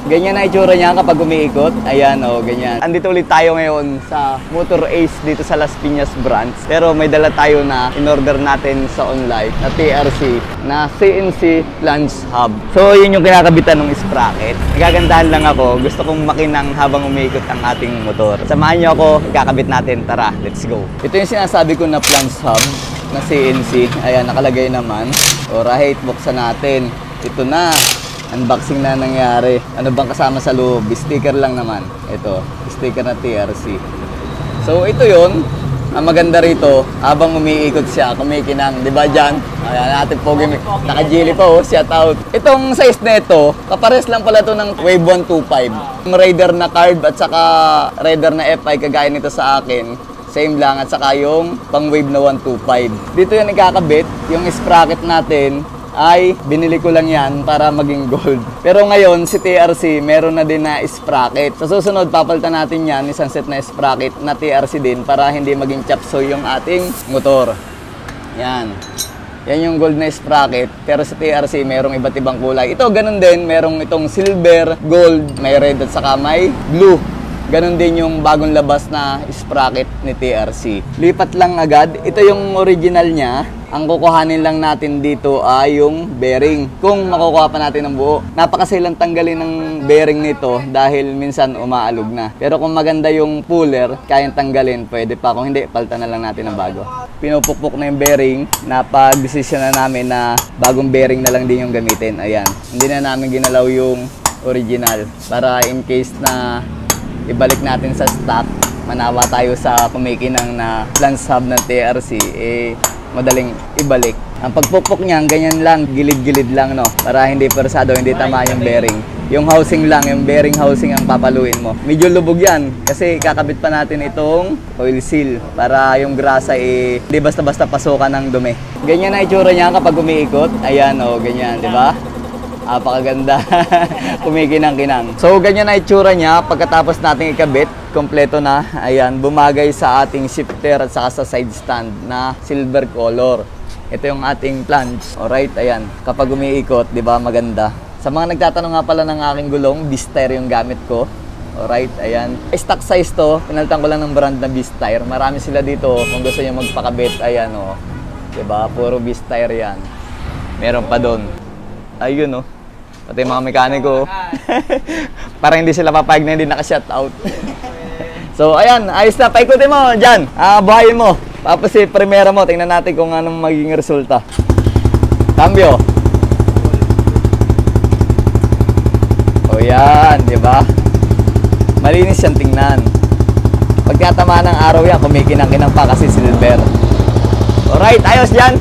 Ganyan na itsura niya kapag umiikot. Ayan, oh, ganyan. Andito ulit tayo ngayon sa Motor Ace dito sa Las Piñas branch. Pero may dala tayo na in-order natin sa online na TRC na CNC Plunge Hub. So, yun yung kinakabitan ng sprocket. Nagagandahan lang ako. Gusto kong makinang habang umiikot ang ating motor. Samahan niyo ako, ikakabit natin. Tara, let's go. Ito yung sinasabi ko na Plunge Hub na CNC. Ayan, nakalagay naman. Alright, buksan natin. Ito na. Unboxing na nangyari. Ano bang kasama sa loob? Sticker lang naman. Ito, sticker na TRC. So, ito yun. Ang maganda rito, habang umiikot siya, kumikinang. Di ba dyan? Ayan, natin pogi. Naka-jilly pa, oh. Shout out. Itong size na ito, kapares lang pala ito ng Wave 125. Yung Raider na carb at saka Raider na FI, kagaya nito sa akin. Same lang. At saka yung pang Wave na 125. Dito yan ikakabit. Yung sprocket natin, ay binili ko lang yan para maging gold. Pero ngayon, si TRC meron na din na sprocket. Sa susunod, papalitan natin yan, isang set na sprocket na TRC din para hindi maging chapsoy yung ating motor. Yan. Yan yung gold na sprocket. Pero sa TRC, merong iba't ibang kulay. Ito, ganun din. Merong itong silver, gold, may red at saka may blue. Ganon din yung bagong labas na sprocket ni TRC. Lipat lang agad. Ito yung original niya. Ang kukuhanin lang natin dito ay yung bearing. Kung makukuha pa natin ng buo. Napakasilang tanggalin ng bearing nito dahil minsan umaalog na. Pero kung maganda yung puller, kayang tanggalin, pwede pa. Kung hindi, palitan na lang natin ng bago. Pinupukpok na yung bearing. Napag-desisyon na namin na bagong bearing na lang din yung gamitin. Ayan. Hindi na namin ginalaw yung original. Para in case na ibalik natin sa stock, manawa tayo sa kumikinang na Plunge Hub ng TRC, madaling ibalik. Ang pagpukpok niyan, ganyan lang, gilid-gilid lang, no? Para hindi persado, hindi tama yung bearing. Yung housing lang, yung bearing housing ang papaluin mo. Medyo lubog yan, kasi kakabit pa natin itong oil seal para yung grasa hindi basta-basta pasukan ng dumi. Ganyan na itsura niya kapag umiikot. Ayan, oh, ganyan, di ba? Napakaganda. Kumikinang-kinang. So, ganyan na itsura niya. Pagkatapos nating ikabit, kompleto na. Ayan, bumagay sa ating shifter at saka sa side stand na silver color. Ito yung ating plunge. Alright, ayan. Kapag umiikot, di ba, maganda. Sa mga nagtatanong nga pala ng aking gulong, Beast-Tire yung gamit ko. Alright, ayan. Stock size to. Pinalitan ko lang ng brand na Beast-Tire. Marami sila dito. Kung gusto nyo magpakabit, ayan, oh. Di ba, puro Beast-Tire yan. Meron pa doon. Ayun, oh. Pati mga mekaniko. Para hindi sila papayag na hindi naka-shoutout. So, ayan. Ayos na. Paikutin mo dyan. Buhayin mo. Tapos primera mo. Tingnan natin kung anong magiging resulta. Cambio. O, yan. Diba? Malinis yan tingnan. Pagkatama ng araw yan, kumikinang-kinang pa kasi silver. Alright. Ayos dyan.